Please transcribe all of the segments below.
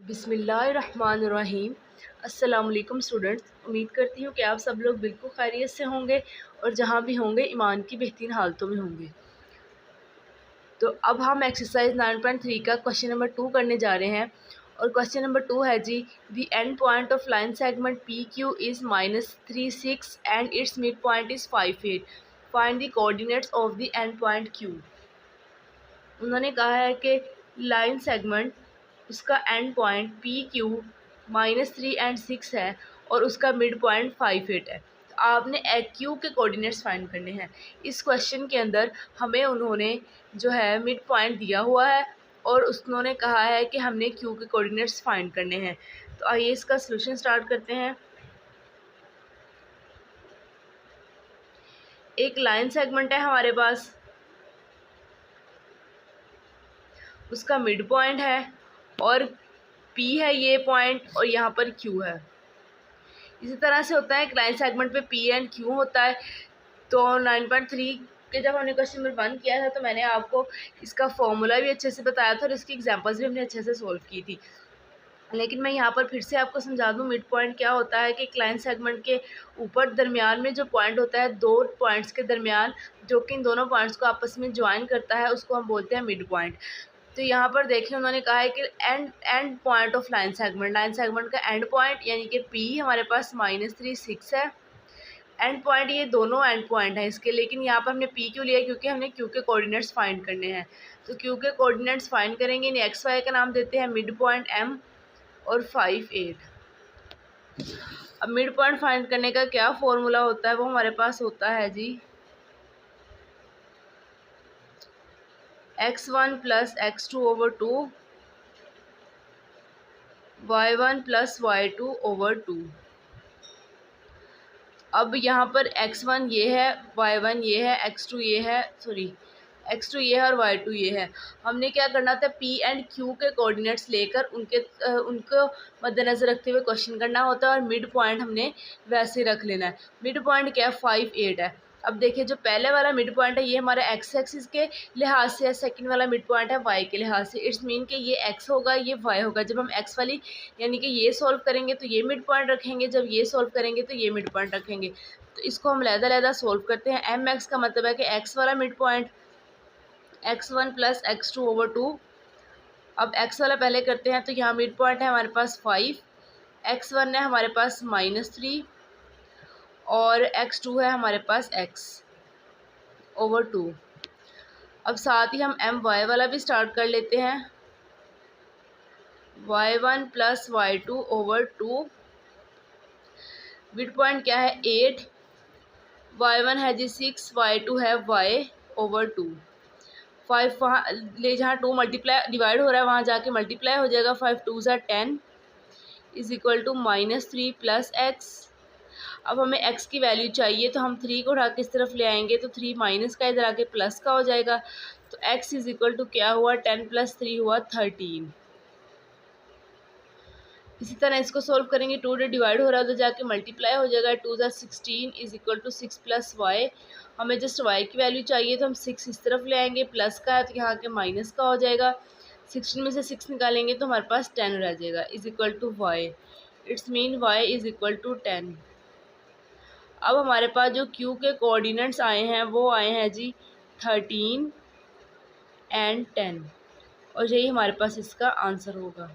बिस्मिल्लाहिर्रहमानिर्रहीम। अस्सलाम वालेकुम स्टूडेंट्स, उम्मीद करती हूँ कि आप सब लोग बिल्कुल खैरियत से होंगे और जहाँ भी होंगे ईमान की बेहतरीन हालतों में होंगे। तो अब हम एक्सरसाइज 9.3 का क्वेश्चन नंबर 2 करने जा रहे हैं और क्वेश्चन नंबर 2 है जी, the end point of line segment P Q is -36 and its mid point is 58। Find the coordinates of the end point Q. उन्होंने कहा है कि लाइन सेगमेंट उसका end point P Q -3 and 6 है और उसका मिड पॉइंट 58 है। तो आपने क्यू के कोऑर्डिनेट्स फाइंड करने हैं। इस क्वेश्चन के अंदर हमें उन्होंने जो है मिड पॉइंट दिया हुआ है और उन्होंने कहा है कि हमने क्यू के कोऑर्डिनेट्स फाइंड करने हैं। तो आइए इसका सलूशन स्टार्ट करते हैं। एक लाइन सेगमेंट है हमारे पास, उसका मिड पॉइंट है और P है ये पॉइंट और यहाँ पर Q है। इसी तरह से होता है एक लाइन सेगमेंट पे P एंड Q होता है। तो 9.3 के जब हमने क्वेश्चन नंबर 1 किया था तो मैंने आपको इसका फॉर्मूला भी अच्छे से बताया था और इसकी एग्जांपल्स भी हमने अच्छे से सॉल्व की थी। लेकिन मैं यहाँ पर फिर से आपको समझा दूँ मिड पॉइंट क्या होता है कि एक लाइन सेगमेंट के ऊपर दरमियान में जो पॉइंट होता है, दो पॉइंट्स के दरमियान, जो कि इन दोनों पॉइंट्स को आपस में ज्वाइन करता है, उसको हम बोलते हैं मिड पॉइंट। तो यहाँ पर देखिए उन्होंने कहा है कि and point of line segment का एंड पॉइंट यानी कि P हमारे पास -36 है। एंड पॉइंट ये दोनों एंड पॉइंट है इसके, लेकिन यहाँ पर हमने P क्यों लिया क्योंकि हमने Q के कोऑर्डिनेट्स फाइंड करने हैं। तो Q के कोऑर्डिनेट्स फाइंड करेंगे, इन्हें एक्स वाई का नाम देते हैं मिड पॉइंट M और 58। अब मिड पॉइंट फाइंड करने का क्या फॉर्मूला होता है, वो हमारे पास होता है जी x1 + x2/2 y1 + y2/2। अब यहाँ पर x1 ये है, y1 ये है, x2 ये है, x2 ये है और y2 ये है। हमने क्या करना था, P एंड Q के कोऑर्डिनेट्स लेकर उनको मद्देनज़र रखते हुए क्वेश्चन करना होता है और मिड पॉइंट हमने वैसे रख लेना है। मिड पॉइंट क्या है, 58 है। अब देखिए जो पहले वाला मिड पॉइंट है ये हमारा एक्स एक्सिस के लिहाज से है, सेकंड वाला मिड पॉइंट है वाई के लिहाज से। इट्स मीन कि ये एक्स होगा ये वाई होगा। जब हम एक्स वाली यानी कि ये सॉल्व करेंगे तो ये मिड पॉइंट रखेंगे, जब ये सॉल्व करेंगे तो ये मिड पॉइंट रखेंगे। तो इसको हम लहदा सॉल्व करते हैं। एम एक्स का मतलब है कि एक्स वाला मिड पॉइंट x1 + x2/2। अब x वाला पहले करते हैं, तो यहाँ मिड पॉइंट है हमारे पास 5, x1 है हमारे पास -3 और x2 है हमारे पास x/2। अब साथ ही हम my वाला भी स्टार्ट कर लेते हैं, y1 + y2/2। मिड पॉइंट क्या है 8, y1 है जी 6, y2 है y/2। 5 वहाँ ले, जहाँ 2 मल्टीप्लाई डिवाइड हो रहा है वहाँ जाके मल्टीप्लाई हो जाएगा। 5 2 ज़ा 10 = -3 + x। अब हमें x की वैल्यू चाहिए तो हम 3 को उठा के इस तरफ ले आएंगे तो 3 माइनस का इधर आके प्लस का हो जाएगा। तो x = क्या हुआ, 10 + 3 हुआ 13। इसी तरह इसको सोल्व करेंगे, 2 से डिवाइड हो रहा है तो जाके मल्टीप्लाई हो जाएगा। 2 ज़ा 16 = 6 + y। हमें जस्ट y की वैल्यू चाहिए तो हम 6 इस तरफ ले आएंगे, प्लस का है तो यहाँ के माइनस का हो जाएगा। 16 में से 6 निकालेंगे तो हमारे पास 10 रह जाएगा = y। It's mean y = 10। अब हमारे पास जो Q के कोऑर्डिनेट्स आए हैं वो आए हैं जी 13 एंड 10 और यही हमारे पास इसका आंसर होगा।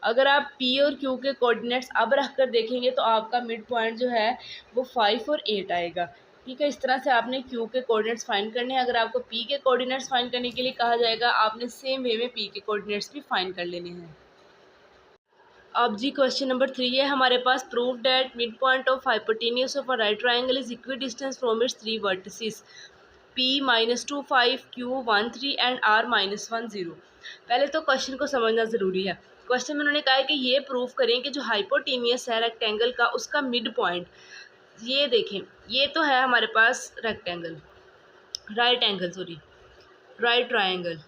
अगर आप P और Q के कोऑर्डिनेट्स अब रख कर देखेंगे तो आपका मिड पॉइंट जो है वो 5 और 8 आएगा। ठीक है, इस तरह से आपने Q के कोऑर्डिनेट्स फाइंड करने हैं। अगर आपको P के कोऑर्डिनेट्स फाइंड करने के लिए कहा जाएगा, आपने सेम वे में P के कोऑर्डिनेट्स भी फाइंड कर लेने हैं। अब जी क्वेश्चन नंबर 3 है हमारे पास, prove that mid point of hypotenuse of a right triangle is equidistance from its 3 vertices P -25 Q 13 and R -10। पहले तो क्वेश्चन को समझना ज़रूरी है। क्वेश्चन में उन्होंने कहा है कि ये प्रूव करें कि जो हाइपोटेनियस है रेक्टेंगल का उसका मिड पॉइंट, ये देखें ये तो है हमारे पास रेक्टेंगल, राइट ट्राइंगल।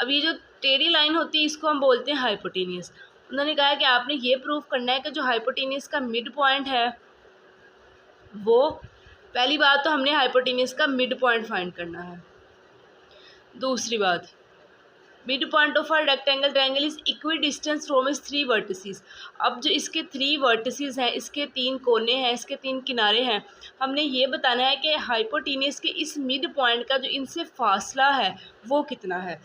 अब ये जो टेढ़ी लाइन होती है इसको हम बोलते हैं हाइपोटेनियस। उन्होंने कहा है कि आपने ये प्रूव करना है कि जो हाइपोटेनियस का मिड पॉइंट है वो, पहली बात तो हमने हाइपोटेनियस का मिड पॉइंट फाइंड करना है। दूसरी बात, mid point of R rectangle triangle is equidistance from is 3 vertices. अब जो इसके 3 वर्टिसेस हैं, इसके 3 कोने हैं, इसके 3 किनारे हैं, हमने ये बताना है कि हाइपोटेनियस के इस मिड पॉइंट का जो इनसे फासला है वो कितना है।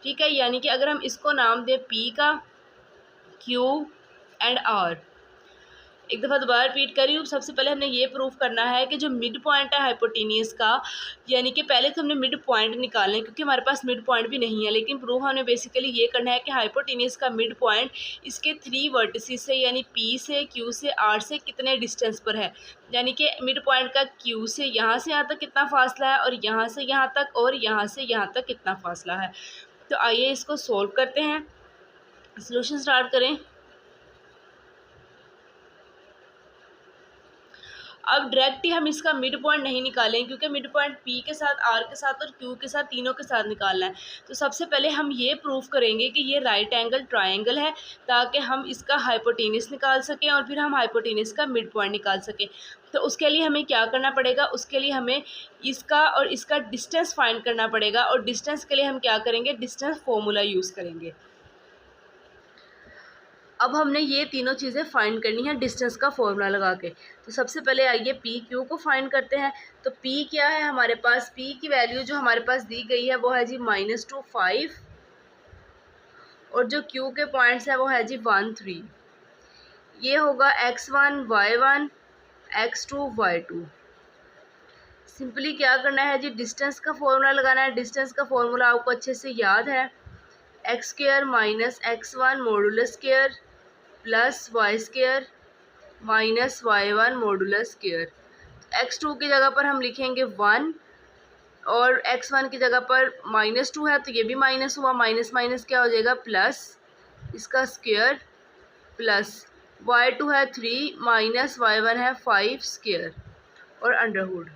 ठीक है, यानी कि अगर हम इसको नाम दें पी का, क्यू एंड आर। एक दफ़ा दोबारा रिपीट करी हूँ। सबसे पहले हमने ये प्रूफ करना है कि जो मिड पॉइंट है हाइपोटेनियस का, यानी कि पहले तो हमने मिड पॉइंट निकालना है क्योंकि हमारे पास मिड पॉइंट भी नहीं है, लेकिन प्रूफ हमें बेसिकली ये करना है कि हाइपोटेनियस का मिड पॉइंट इसके 3 वर्टिसेस से यानी पी से, क्यू से, आर से कितने डिस्टेंस पर है। यानी कि मिड पॉइंट का क्यू से यहाँ तक कितना फासला है, और यहाँ से यहाँ तक, और यहाँ से यहाँ तक कितना फासला है। तो आइए इसको सोल्व करते हैं, सॉल्यूशन स्टार्ट करें। अब डायरेक्ट ही हम इसका मिड पॉइंट नहीं निकालें क्योंकि मिड पॉइंट पी के साथ, आर के साथ और क्यू के साथ, तीनों के साथ निकालना है। तो सबसे पहले हम ये प्रूफ करेंगे कि ये राइट एंगल ट्रायंगल है ताकि हम इसका हाइपोटेनस निकाल सकें और फिर हम हाइपोटेनस का मिड पॉइंट निकाल सकें। तो उसके लिए हमें क्या करना पड़ेगा, उसके लिए हमें इसका और इसका डिस्टेंस फाइंड करना पड़ेगा, और डिस्टेंस के लिए हम क्या करेंगे, डिस्टेंस फॉर्मूला यूज़ करेंगे। अब हमने ये तीनों चीज़ें फाइंड करनी है डिस्टेंस का फॉर्मूला लगा के। तो सबसे पहले आइए पी क्यू को फाइंड करते हैं। तो पी क्या है हमारे पास, पी की वैल्यू जो हमारे पास दी गई है वो है जी -2 5, और जो क्यू के पॉइंट्स है वो है जी 1 3। ये होगा x1 y1 x2 y2। Simply क्या करना है जी, डिस्टेंस का फॉर्मूला लगाना है। डिस्टेंस का फॉर्मूला आपको अच्छे से याद है, x² - x1 modulus square plus y square minus y1 modulus square. x2 की जगह पर हम लिखेंगे 1, और x1 की जगह पर -2 है तो ये भी माइनस हुआ, माइनस माइनस क्या हो जाएगा, प्लस इसका स्क्वायर, प्लस y2 है 3 माइनस y1 है 5 स्क्वायर, और अंडरवुड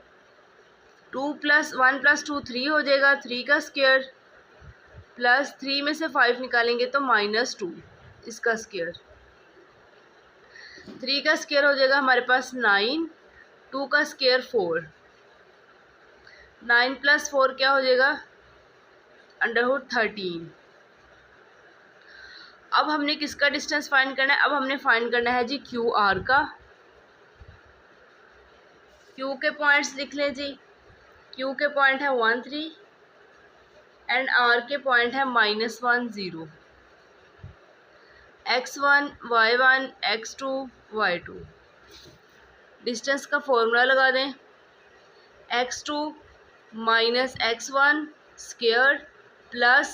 2 + 1 + 2 3 हो जाएगा, 3 का स्क्वायर, प्लस 3 में से 5 निकालेंगे तो -2 इसका स्क्वायर, 3 का स्क्वायर हो जाएगा हमारे पास 9, 2 का स्क्वायर 4, 9 + 4 क्या हो जाएगा, अंडरवुड 13। अब हमने किसका डिस्टेंस फाइंड करना है, अब हमने फाइंड करना है जी क्यू आर का। क्यू के पॉइंट्स लिख लें जी, क्यू के पॉइंट है 1 3 एंड आर के पॉइंट है -1 0, x1 y1 x2 y2। Distance का फॉर्मूला लगा दें, x2 - x1 square plus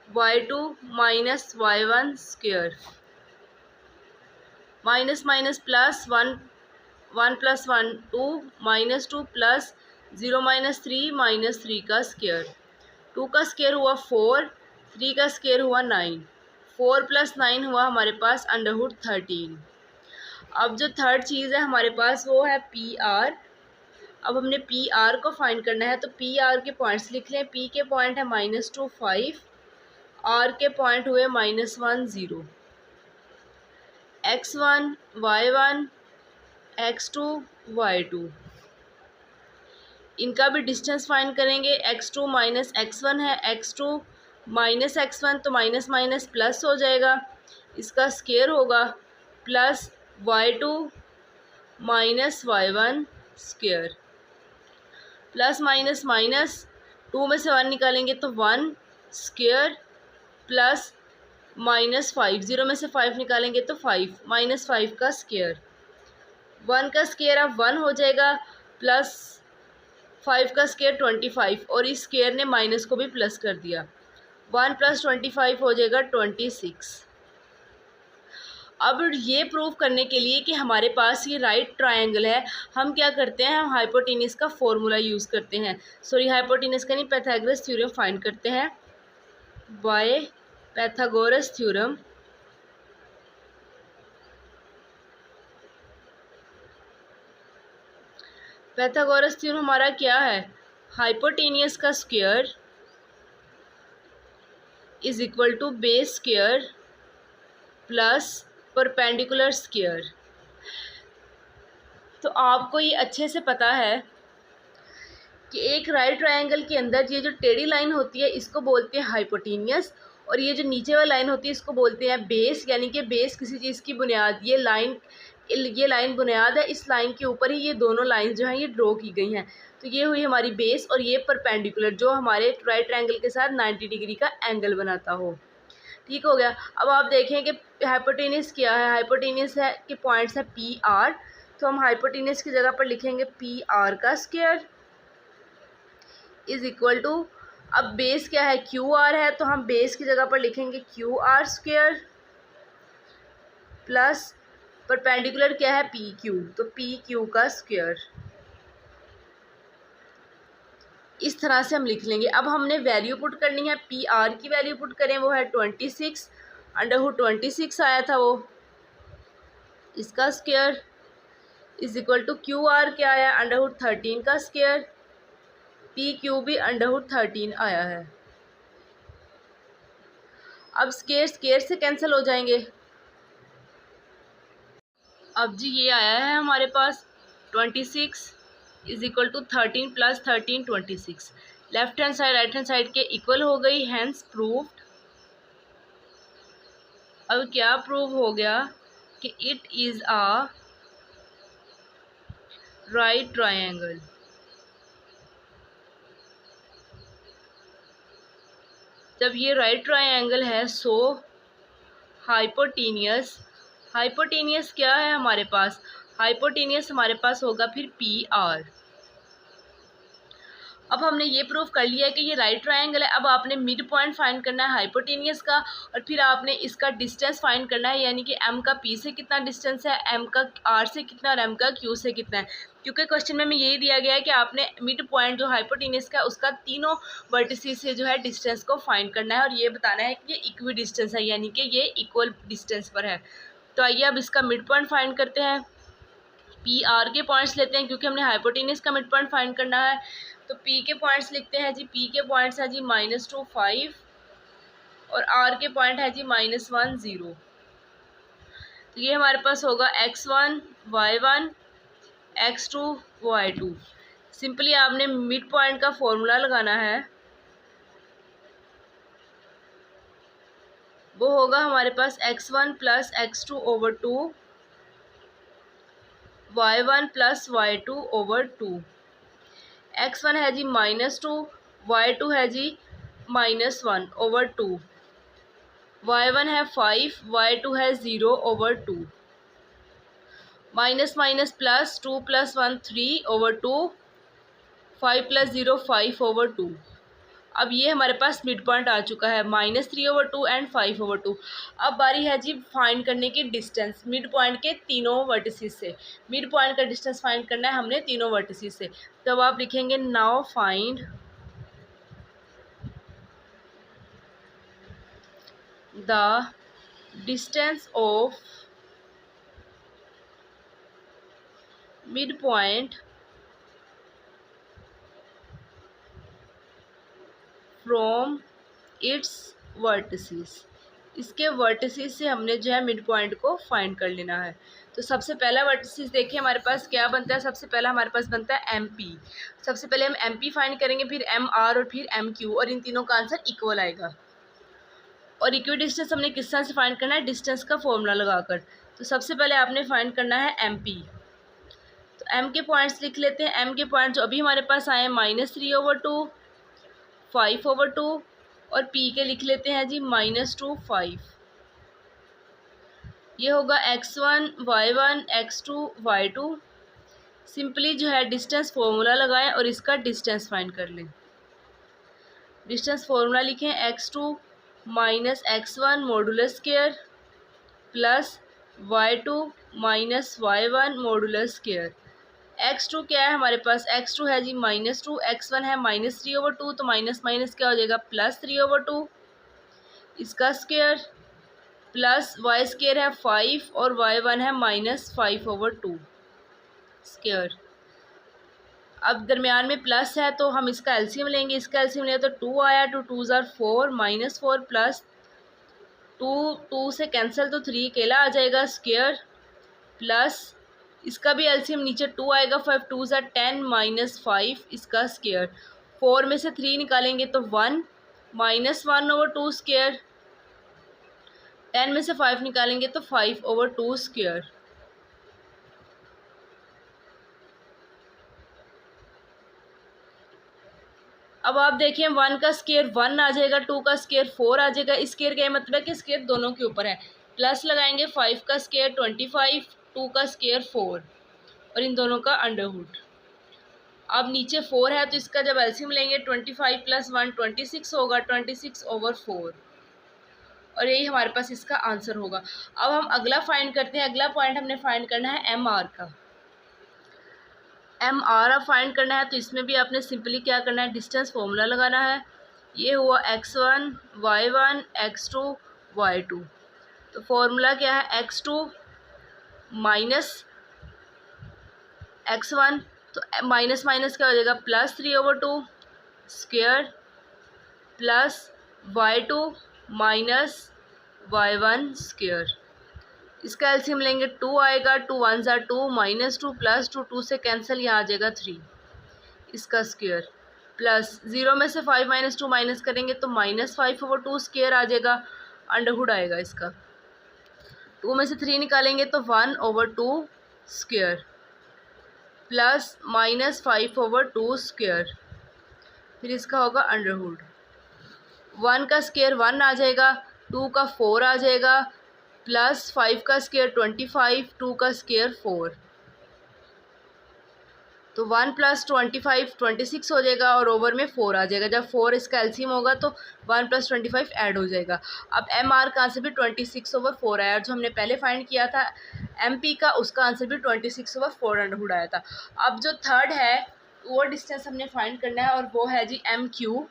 y2 - y1 square, minus minus plus 1 1 + 1 2 -2 plus 0 - 3 -3 का स्क्वायर, 2 का स्क्वायर हुआ 4, 3 का स्क्वायर हुआ 9, 4 + 9 हुआ हमारे पास अंडरवुड 13। अब जो थर्ड चीज़ है हमारे पास वो है पी आर। अब हमने पी आर को फाइंड करना है, तो पी आर के पॉइंट्स लिख लें। पी के पॉइंट है -2 5, आर के पॉइंट हुए -1 0, x1 y1 x2 y2। इनका भी डिस्टेंस फाइंड करेंगे। x2 - x1 है, x2 - x1 तो माइनस माइनस प्लस हो जाएगा, इसका स्क्वायर होगा, plus y2 - y1 square, plus minus minus 2 में से 1 निकालेंगे तो 1 स्क्वायर, प्लस -5, 0 में से 5 निकालेंगे तो 5, -5 का स्क्वायर, 1 का स्क्वायर अब 1 हो जाएगा, प्लस 5 का स्क्वायर 25, और इस स्क्वायर ने माइनस को भी प्लस कर दिया, 1 + 25 हो जाएगा 26। अब ये प्रूव करने के लिए कि हमारे पास ये राइट ट्रायंगल है, हम क्या करते हैं, हम हाइपोटेनस का फॉर्मूला यूज़ करते हैं। सॉरी हाइपोटेनस का नहीं, पाइथागोरस थ्योरम फाइंड करते हैं by Pythagoras theorem. Pythagoras theorem हमारा क्या है, हाइपोटेनियस का square is equal to base square plus perpendicular square. तो आपको ये अच्छे से पता है कि एक राइट ट्रायंगल के अंदर ये जो टेढ़ी लाइन होती है इसको बोलते हैं हाइपोटेनियस, और ये जो नीचे वाली लाइन होती है इसको बोलते हैं बेस, यानी कि बेस किसी चीज़ की बुनियाद। ये लाइन बुनियाद है, इस लाइन के ऊपर ही ये दोनों लाइन जो हैं ये ड्रॉ की गई हैं। तो ये हुई हमारी बेस और ये परपेंडिकुलर जो हमारे राइट ट्रायंगल के साथ 90 डिग्री का एंगल बनाता हो। ठीक हो गया। अब आप देखें कि हाइपोटेनियस क्या है। हाइपोटेनियस है कि पॉइंट्स है पी आर, तो हम हाइपोटेनियस की जगह पर लिखेंगे पी आर का स्क्वायर इज इक्वल टू, अब बेस क्या है क्यू आर है, तो हम बेस की जगह पर लिखेंगे Q R square plus perpendicular क्या है पी क्यू, तो पी क्यू का स्क्वायर। इस तरह से हम लिख लेंगे। अब हमने वैल्यू पुट करनी है, पी आर की वैल्यू पुट करें, वो है 26 अंडरवुड 26 आया था वो, इसका square is equal to Q R क्या आया अंडरवुड 13 का स्क्वायर, पी क्यू भी अंडरवुड 13 आया है। अब स्क्वायर से कैंसिल हो जाएंगे। अब जी ये आया है हमारे पास 26 is equal to 13 plus 13 26, left hand side right hand side के इक्वल हो गई, हैंस प्रूव्ड। अब क्या प्रूव हो गया कि it is a right triangle. जब ये राइट ट्रायंगल है सो हाइपोटेनियस, हाइपोटेनियस क्या है हमारे पास, हाइपोटेनियस हमारे पास होगा फिर पी आर। अब हमने ये प्रूफ कर लिया है कि ये राइट ट्रायंगल है। अब आपने मिड पॉइंट फाइंड करना है हाइपोटेनियस का, और फिर आपने इसका डिस्टेंस फाइंड करना है, यानी कि एम का पी से कितना डिस्टेंस है, एम का आर से कितना और एम का क्यू से कितना है। क्योंकि क्वेश्चन में यही दिया गया है कि आपने मिड पॉइंट जो हाइपोटेनियस का उसका तीनों वर्टिसेस से जो है डिस्टेंस को फाइंड करना है और ये बताना है कि ये इक्वी डिस्टेंस है, यानी कि ये इक्वल डिस्टेंस पर है। तो आइए अब इसका मिड पॉइंट फाइंड करते हैं। पी आर के पॉइंट्स लेते हैं क्योंकि हमने हाइपोटेनियस का मिड पॉइंट फाइंड करना है। तो पी के पॉइंट्स लिखते हैं जी, पी के पॉइंट्स है जी -2 5 और आर के पॉइंट है जी -1 0। तो ये हमारे पास होगा x1 y1 x2 y2। Simply आपने मिड पॉइंट का फॉर्मूला लगाना है, वो होगा हमारे पास x1 plus x2 over 2 y1 plus y2 over 2। x1 है जी -2, y2 है जी -1 ओवर 2, y1 है 5, y2 है 0 over 2, minus minus plus 2 plus 1 3 over 2, 5 plus 0 5 over 2। अब ये हमारे पास मिड पॉइंट आ चुका है -3 ओवर 2 एंड 5 ओवर 2। अब बारी है जी फाइंड करने की डिस्टेंस मिड पॉइंट के तीनों वर्टिसेस से। मिड पॉइंट का डिस्टेंस फाइंड करना है हमने तीनों वर्टिसेस से। तो अब आप लिखेंगे now find the distance of mid point from its vertices. इसके वर्टिसेस से हमने जो है मिड पॉइंट को फाइंड कर लेना है। तो सबसे पहला वर्टिसेस देखिए हमारे पास क्या बनता है, सबसे पहला हमारे पास बनता है एम पी। सबसे पहले हम एम पी फाइंड करेंगे, फिर एम आर और फिर एम क्यू, और इन तीनों का आंसर इक्वल आएगा। और इक्वी डिस्टेंस हमने किस तरह से फाइंड करना है, डिस्टेंस का फॉर्मूला लगाकर। तो सबसे पहले आपने फाइंड करना है एम पी। तो एम के पॉइंट्स लिख लेते हैं। एम के पॉइंट जो अभी हमारे पास आए हैं -3 ओवर 2 5 ओवर 2 और पी के लिख लेते हैं जी -2 5। ये होगा x1 y1 x2 y2। Simply जो है डिस्टेंस फॉर्मूला लगाएं और इसका डिस्टेंस फाइंड कर लें। डिस्टेंस फॉर्मूला लिखें x2 minus x1 modulus square plus y2 minus y1 modulus square. x2 क्या है हमारे पास, x2 है जी -2, x1 है -3 ओवर 2, तो माइनस माइनस क्या हो जाएगा +3 ओवर 2, इसका स्क्वायर प्लस वाई स्क्वायर है 5 और y1 है -5 ओवर 2 स्क्वायर। अब दरमियान में प्लस है तो हम इसका एलसीएम लेंगे, इसका एलसीएम लें तो 2 आया, 2 2 ज़ार 4 -4 प्लस 2 2 से कैंसिल तो 3 अकेला आ जाएगा स्क्वायर प्लस इसका भी एलसीएम नीचे 2 आएगा, 5 2 ज़ार 10 -5 इसका स्क्वायर। 4 में से 3 निकालेंगे तो 1 -1 ओवर 2 स्क्वायर 10 में से 5 निकालेंगे तो 5/2 स्क्वायर। अब आप देखिए 1 का स्क्वायर 1 आ जाएगा, 2 का स्क्वायर 4 आ जाएगा। स्क्वायर का मतलब है कि स्क्वायर दोनों के ऊपर है। प्लस लगाएंगे 5 का स्क्वायर 25, 2 का स्क्वायर 4 और इन दोनों का अंडरवुड। अब नीचे 4 है तो इसका जब एलसीएम लेंगे 25 + 1 26 होगा, 26/4 और यही हमारे पास इसका आंसर होगा। अब हम अगला फाइंड करते हैं। अगला पॉइंट हमने फाइंड करना है एम आर का। एम आर अब फाइंड करना है तो इसमें भी आपने सिंपली क्या करना है, डिस्टेंस फॉर्मूला लगाना है। ये हुआ x1 y1 x2 y2। तो फॉर्मूला क्या है, x2 माइनस x1, तो माइनस माइनस क्या हो जाएगा, +3/2 square plus y2 minus y1 square. इसका एलसीएम लेंगे 2 आएगा, 2 1 ज़ा 2 -2 +2 2 से कैंसिल, यहाँ आ जाएगा 3 इसका स्क्वायर प्लस 0 में से 5 - 2 माइनस करेंगे तो -5/2 स्क्वायर आ जाएगा, अंडरवुड आएगा इसका। 2 में से 3 निकालेंगे तो 1/2 स्क्वायर प्लस -5/2 स्क्वायर, फिर इसका होगा अंडरवुड। 1 का स्क्वायर 1 आ जाएगा, 2 का 4 आ जाएगा प्लस 5 का स्क्वायर 25, 2 का स्क्वायर 4, तो 1 + 25 26 हो जाएगा और ओवर में 4 आ जाएगा। जब 4 इसका एलसीएम होगा तो 1 + 25 ऐड हो जाएगा। अब एम आर का आंसर भी 26/4 आया, और जो हमने पहले फाइंड किया था एम पी का, उसका आंसर भी 26/4 अंडरवुड आया था। अब जो थर्ड है वो डिस्टेंस हमने फाइंड करना है और वो है जी एम क्यू।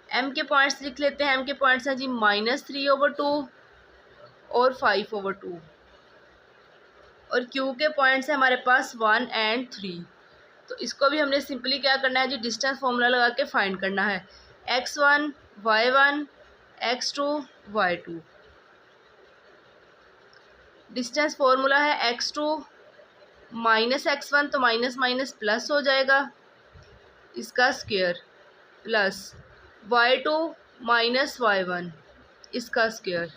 एम के पॉइंट्स लिख लेते हैं। एम के पॉइंट्स हैं जी -3/2 और 5/2 और क्यू के पॉइंट्स हैं हमारे पास 1 और 3। तो इसको भी हमने सिंपली क्या करना है जी, डिस्टेंस फॉर्मूला लगा के फाइंड करना है। x1 y1 x2 y2। Distance formula है x2 माइनस x1, तो माइनस माइनस प्लस हो जाएगा इसका square plus y2 minus y1 इसका स्क्वायर,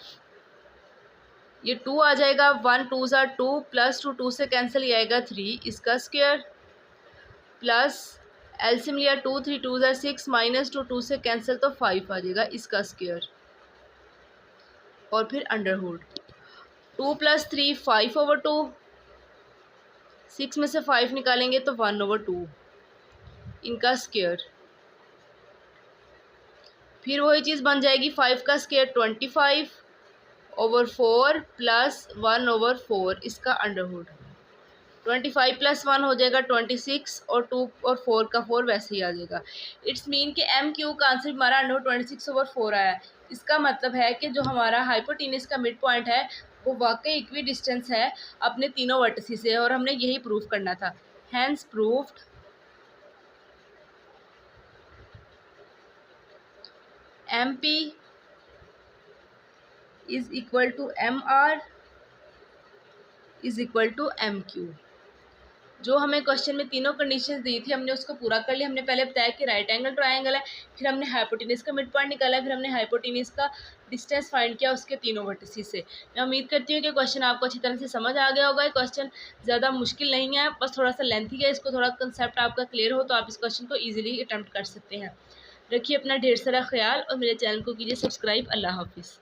ये 2 आ जाएगा, 1 2 ज़ा 2 +2 2 से कैंसिल, ये आएगा 3 इसका स्क्वायर प्लस एलसीएम लिया 2 3 2 ज़ा 6 -2 2 से कैंसिल, तो 5 आ जाएगा इसका स्क्वायर और फिर अंडरवुड। 2 + 3 5/2, 6 में से 5 निकालेंगे तो 1/2 इनका स्क्वायर, फिर वही चीज़ बन जाएगी 5 का स्क्वायर 25/4 प्लस 1/4 इसका अंडरवुड। 25 + 1 हो जाएगा 26 और 2 और 4 का 4 वैसे ही आ जाएगा। इट्स मीन कि एम क्यू का आंसर हमारा अंडरवुड 26/4 आया है। इसका मतलब है कि जो हमारा हाइपोटेनस का मिड पॉइंट है वो वाकई इक्वी डिस्टेंस है अपने तीनों वर्टिसेस से, और हमने यही प्रूफ करना था। Hence proved M P is equal to M R is equal to M Q. जो हमें क्वेश्चन में तीनों कंडीशंस दी थी हमने उसको पूरा कर लिया। हमने पहले बताया कि राइट एंगल ट्रायंगल है, फिर हमने हाइपोटेनस का मिड पॉइंट निकाला, फिर हमने हाइपोटेनस का डिस्टेंस फाइंड किया उसके तीनों वर्टिसेस से। मैं उम्मीद करती हूँ कि क्वेश्चन आपको अच्छी तरह से समझ आ गया होगा। क्वेश्चन ज़्यादा मुश्किल नहीं है, बस थोड़ा सा लेंथी है। इसको थोड़ा कंसेप्ट आपका क्लियर हो तो आप इस क्वेश्चन को ईजिली अटैम्प्ट कर सकते हैं। रखिए अपना ढेर सारा ख्याल और मेरे चैनल को कीजिए सब्सक्राइब। अल्लाह हाफिज़।